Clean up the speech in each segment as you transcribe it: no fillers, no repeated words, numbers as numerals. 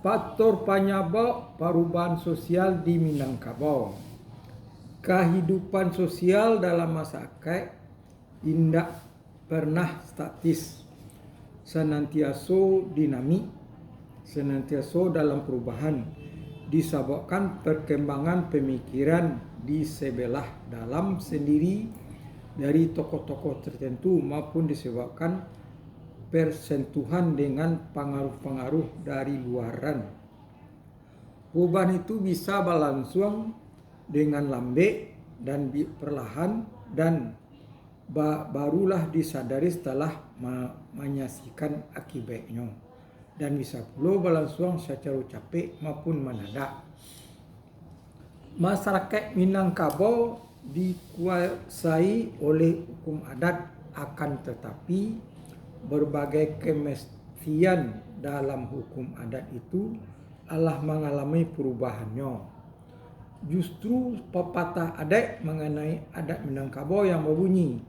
Faktor penyebab perubahan sosial di Minangkabau. Kehidupan sosial dalam masyarakat tidak pernah statis, senantiasa dinamik, senantiasa dalam perubahan, disebabkan perkembangan pemikiran di sebelah dalam sendiri dari tokoh-tokoh tertentu maupun disebabkan persentuhan dengan pengaruh-pengaruh dari luaran. Perubahan itu bisa berlangsung dengan lambat dan perlahan dan barulah disadari setelah menyaksikan akibatnya, dan bisa pula berlangsung secara capek maupun mendadak. Masyarakat Minangkabau dikuasai oleh hukum adat, akan tetapi berbagai kemestian dalam hukum adat itu adalah mengalami perubahannya. Justru pepatah adat mengenai adat Minangkabau yang berbunyi,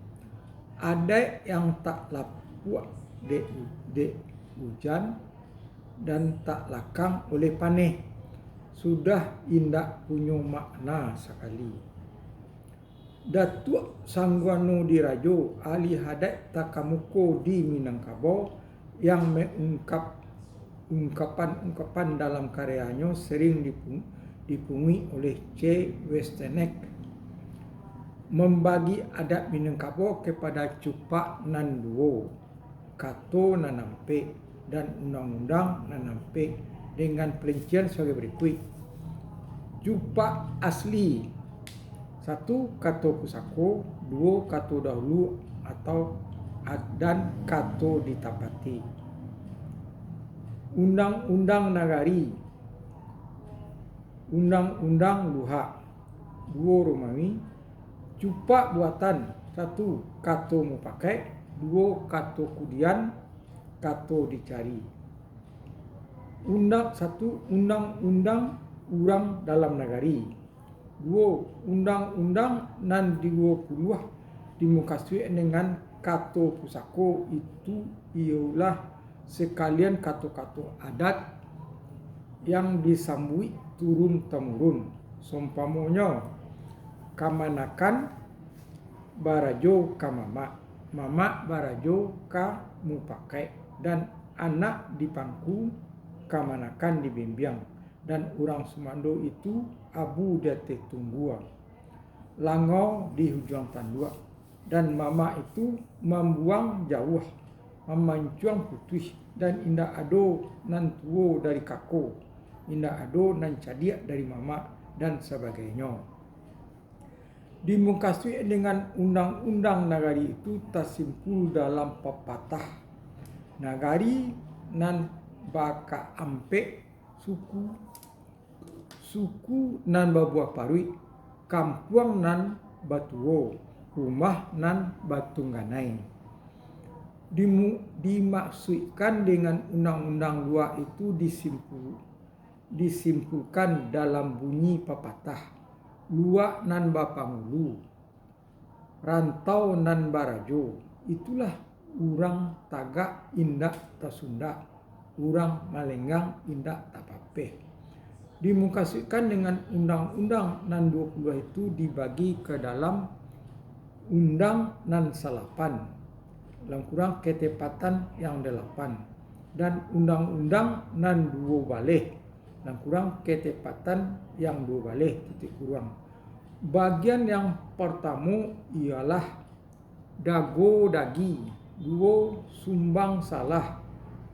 adat yang tak lapuk dek hujan dan tak lakang oleh panih sudah indak punya makna sekali. Datuk Sangguano Dirajo, ahli adat Takamuko di Minangkabau, yang ungkapan dalam karyanya sering dipungi oleh C. Westenek, membagi adat Minangkabau kepada cupak nan duo, kato nan nampe, dan undang-undang nan nampe dengan perincian sebagai berikut. Cupak asli: 1. Kato pusako, 2. Kato dahulu atau dan kato ditapati. Undang-undang nagari, undang-undang luhak. 2. Romawi. Cupak buatan: 1. Kato mau pakai, 2. Kato kudian, kato dicari. Undang-undang urang dalam nagari. 2. Undang-undang nan 20 dimukasui dengan kato pusako, itu ialah sekalian kato-kato adat yang disambui turun-temurun. Seumpamanya kamanakan barajo ka mama barajo ka mupakai, dan anak dipangku kamanakan dibimbing, dan orang Sumando itu abu date tunggua, langau di hujung tandua, dan mama itu membuang jauh, memancuang putih, dan indah ado nan tuo dari kako, indah ado nan cadiak dari mama, dan sebagainya. Dimukasui dengan undang-undang nagari itu tersimpul dalam pepatah nagari nan baka ampe suku nan babuah parui, kampung nan batuo, rumah nan batungganai. Dimaksudkan dengan undang-undang luar itu disimpulkan dalam bunyi pepatah, luak nan bapangulu, rantau nan barajo, itulah urang tagak indak tasunda, urang malenggang indak tapapeh. Dimukaskan dengan undang-undang nan 20 itu dibagi ke dalam undang nan salapan, dalam kurang ketepatan yang 8, dan undang-undang nan 2 baleh, dalam kurang ketepatan yang 2 baleh titik kurang. Bagian yang pertama ialah dago dagi, 2 sumbang salah,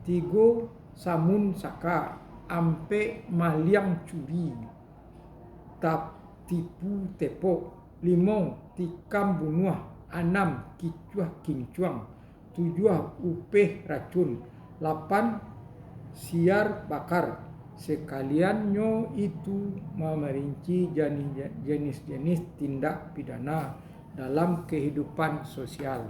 3 samun saka, ampe maliang curi, tipu tepok, 5 tikam bunuh, 6 kicuah kincuang, 7 upeh racun, 8 siar bakar. Sekaliannya itu memerinci jenis-jenis tindak pidana dalam kehidupan sosial.